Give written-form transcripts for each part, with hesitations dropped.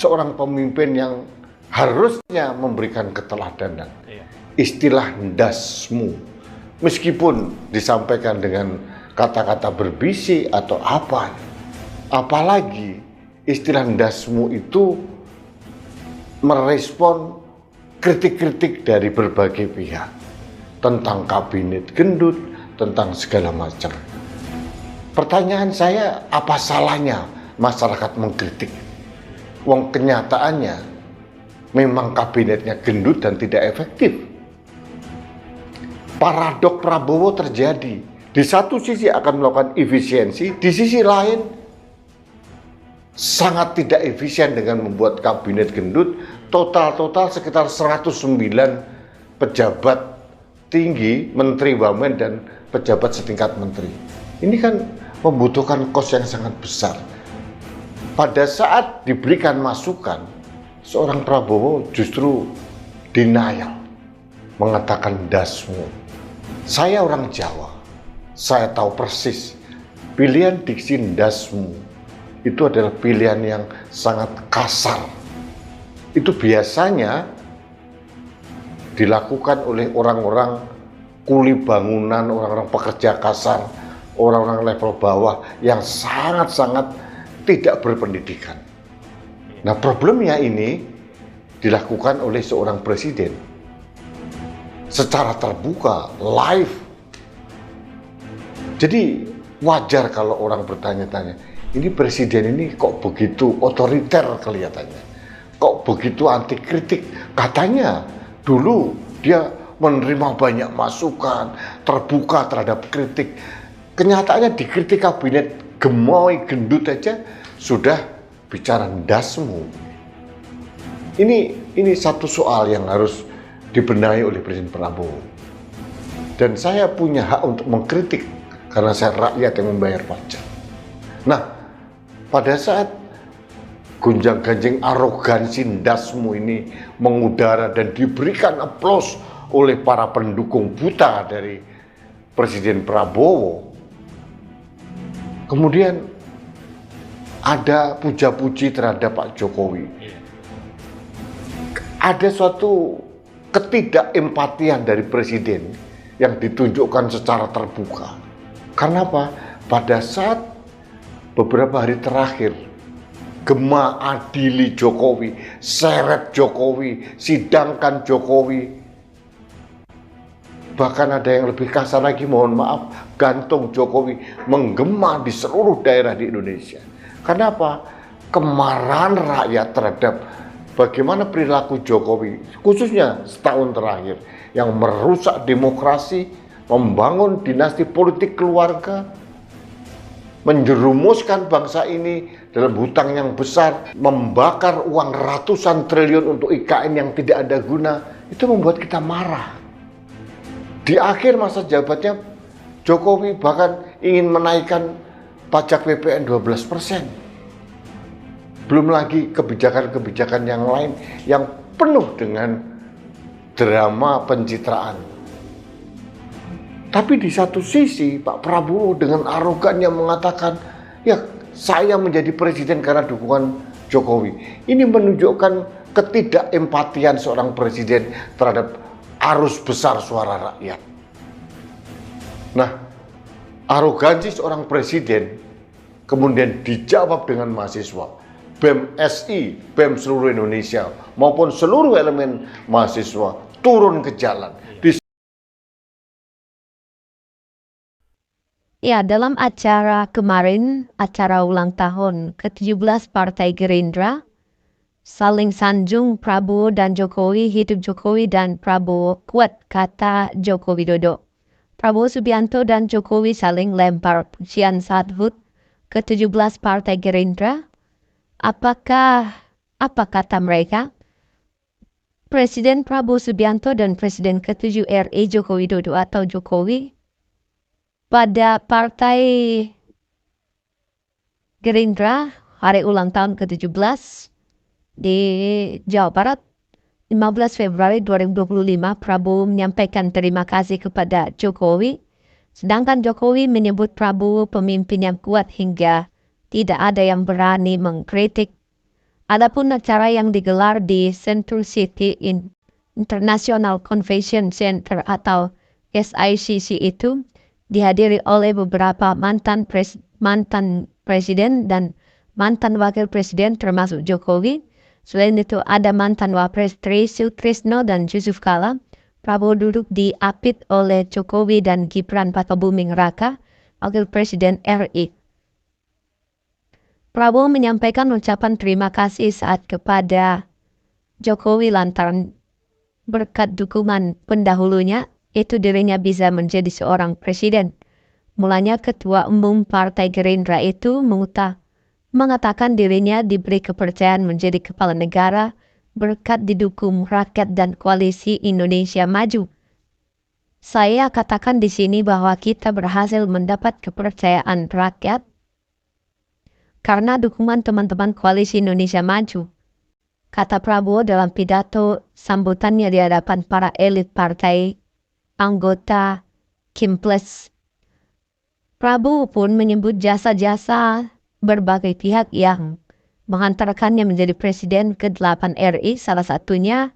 seorang pemimpin yang harusnya memberikan keteladanan. Istilah ndasmu, meskipun disampaikan dengan kata-kata berbisi atau apa, apalagi istilah ndasmu itu merespon kritik-kritik dari berbagai pihak tentang kabinet gendut, tentang segala macam. Pertanyaan saya, apa salahnya masyarakat mengkritik? Wong kenyataannya memang kabinetnya gendut dan tidak efektif. Paradok Prabowo terjadi. Di satu sisi akan melakukan efisiensi, di sisi lain sangat tidak efisien dengan membuat kabinet gendut. Total sekitar 109 pejabat tinggi, menteri wamen dan pejabat setingkat menteri. Ini kan membutuhkan kos yang sangat besar. Pada saat diberikan masukan, seorang Prabowo justru denial, mengatakan dasmu. Saya orang Jawa, saya tahu persis pilihan diksi dasmu itu adalah pilihan yang sangat kasar. Itu biasanya dilakukan oleh orang-orang kuli bangunan, orang-orang pekerja kasar, orang-orang level bawah yang sangat-sangat tidak berpendidikan. Nah, problemnya ini dilakukan oleh seorang presiden secara terbuka, live. Jadi wajar kalau orang bertanya-tanya, ini presiden ini kok begitu otoriter kelihatannya, kok begitu anti kritik. Katanya dulu dia menerima banyak masukan, terbuka terhadap kritik. Kenyataannya dikritik kabinet gemoy gendut aja sudah bicara dasmu. Ini satu soal yang harus dibenahi oleh Presiden Prabowo. Dan saya punya hak untuk mengkritik karena saya rakyat yang membayar pajak. Nah, pada saat gonjang-ganjing arogansi dasmu ini mengudara dan diberikan aplaus oleh para pendukung buta dari Presiden Prabowo, kemudian ada puja-puji terhadap Pak Jokowi. Ada suatu ketidakempatian dari Presiden yang ditunjukkan secara terbuka. Karena apa? Pada saat beberapa hari terakhir, gema adili Jokowi, seret Jokowi, sidangkan Jokowi. Bahkan ada yang lebih kasar lagi, mohon maaf, gantung Jokowi menggema di seluruh daerah di Indonesia. Kenapa? Kemarahan rakyat terhadap bagaimana perilaku Jokowi, khususnya setahun terakhir, yang merusak demokrasi, membangun dinasti politik keluarga, menjerumuskan bangsa ini dalam hutang yang besar, membakar uang ratusan triliun untuk IKN yang tidak ada guna. Itu membuat kita marah. Di akhir masa jabatannya, Jokowi bahkan ingin menaikkan pajak PPN 12%. Belum lagi kebijakan-kebijakan yang lain yang penuh dengan drama pencitraan. Tapi di satu sisi Pak Prabowo dengan arogannya mengatakan, ya saya menjadi presiden karena dukungan Jokowi. Ini menunjukkan ketidakempatian seorang presiden terhadap arus besar suara rakyat. Nah, arogansi seorang presiden kemudian dijawab dengan mahasiswa. BEM SI, BEM seluruh Indonesia maupun seluruh elemen mahasiswa turun ke jalan. Ya, dalam acara kemarin, acara ulang tahun ke-17 Partai Gerindra, saling sanjung Prabowo dan Jokowi, hidup Jokowi dan Prabowo, kuat kata Joko Widodo. Prabowo Subianto dan Jokowi saling lempar pujian saat HUT ke-17 Partai Gerindra. Apa kata mereka? Presiden Prabowo Subianto dan Presiden ke-7 RI Joko Widodo atau Jokowi pada Partai Gerindra hari ulang tahun ke-17 di Jawa Barat 15 Februari 2025, Prabowo menyampaikan terima kasih kepada Jokowi, sedangkan Jokowi menyebut Prabowo pemimpin yang kuat hingga tidak ada yang berani mengkritik Adapun acara yang digelar di Central City International Convention Center atau SICC itu dihadiri oleh beberapa mantan presiden dan mantan wakil presiden termasuk Jokowi. Selain itu ada mantan wapres Tri Sutrisno dan Yusuf Kala. Prabowo duduk diapit oleh Jokowi dan Gibran Rakabuming Raka, wakil presiden RI. Prabowo menyampaikan ucapan terima kasih saat kepada Jokowi lantaran berkat dukungan pendahulunya, itu dirinya bisa menjadi seorang presiden. Mulanya Ketua Umum Partai Gerindra itu mengatakan dirinya diberi kepercayaan menjadi kepala negara berkat didukung rakyat dan koalisi Indonesia Maju. Saya katakan di sini bahwa kita berhasil mendapat kepercayaan rakyat karena dukungan teman-teman koalisi Indonesia Maju, kata Prabowo dalam pidato sambutannya di hadapan para elit partai anggota Kimples. Prabowo pun menyebut jasa-jasa berbagai pihak yang menghantarkannya menjadi presiden ke-8 RI, salah satunya,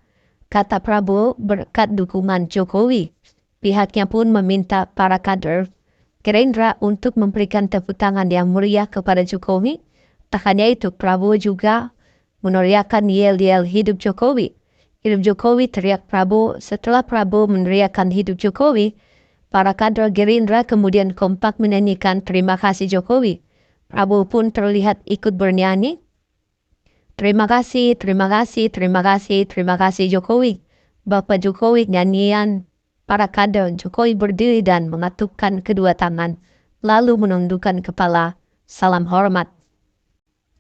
kata Prabowo, berkat dukungan Jokowi. Pihaknya pun meminta para kader Gerindra untuk memberikan tepuk tangan yang meriah kepada Jokowi. Tak hanya itu, Prabowo juga meneriakkan yel-yel hidup Jokowi. Hidup Jokowi, teriak Prabowo. Setelah Prabowo meneriakkan hidup Jokowi, para kader Gerindra kemudian kompak menyanyikan terima kasih Jokowi. Prabowo pun terlihat ikut bernyanyi. Terima kasih, terima kasih, terima kasih, terima kasih Jokowi. Bapak Jokowi, nyanyian para kader Jokowi berdiri dan mengatupkan kedua tangan, lalu menundukkan kepala, salam hormat.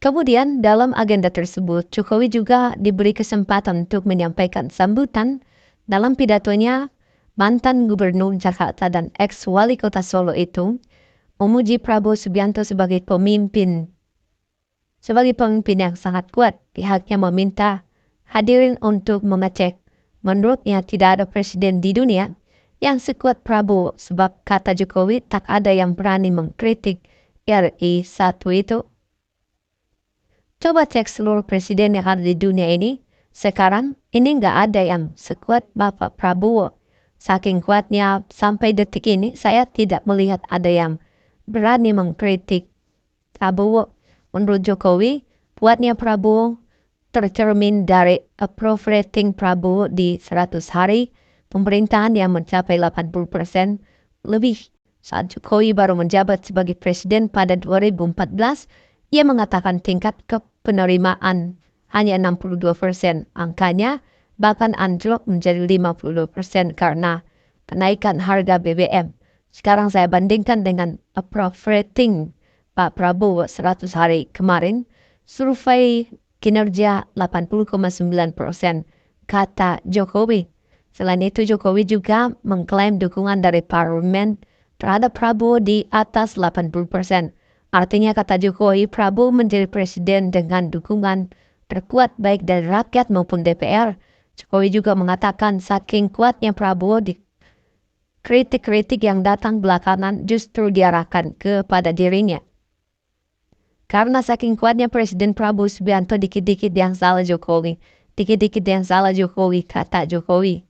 Kemudian dalam agenda tersebut, Jokowi juga diberi kesempatan untuk menyampaikan sambutan. Dalam pidatonya, mantan Gubernur Jakarta dan ex-wali kota Solo itu memuji Prabowo Subianto sebagai pemimpin yang sangat kuat. Pihaknya meminta hadirin untuk mengecek. Menurutnya tidak ada presiden di dunia yang sekuat Prabowo, sebab kata Jokowi tak ada yang berani mengkritik RI satu itu. Coba cek seluruh presiden yang ada di dunia ini. Sekarang ini nggak ada yang sekuat Bapak Prabowo. Saking kuatnya sampai detik ini saya tidak melihat ada yang berani mengkritik Prabowo. Menurut Jokowi, kuatnya Prabowo tercermin dari approve rating Prabowo di 100 hari pemerintahan yang mencapai 80% lebih. Saat Jokowi baru menjabat sebagai presiden pada 2014, ia mengatakan tingkat kepenerimaan hanya 62%. Angkanya bahkan anjlok menjadi 52% karena kenaikan harga BBM. Sekarang saya bandingkan dengan approve rating Pak Prabowo 100 hari kemarin, survei kinerja 80,9%, kata Jokowi. Selain itu, Jokowi juga mengklaim dukungan dari parlemen terhadap Prabowo di atas 80%. Artinya, kata Jokowi, Prabowo menjadi presiden dengan dukungan terkuat baik dari rakyat maupun DPR. Jokowi juga mengatakan saking kuatnya Prabowo, kritik-kritik yang datang belakangan justru diarahkan kepada dirinya. Karena saking kuatnya Presiden Prabowo Subianto, dikit-dikit yang salah Jokowi. Dikit-dikit yang salah Jokowi, kata Jokowi.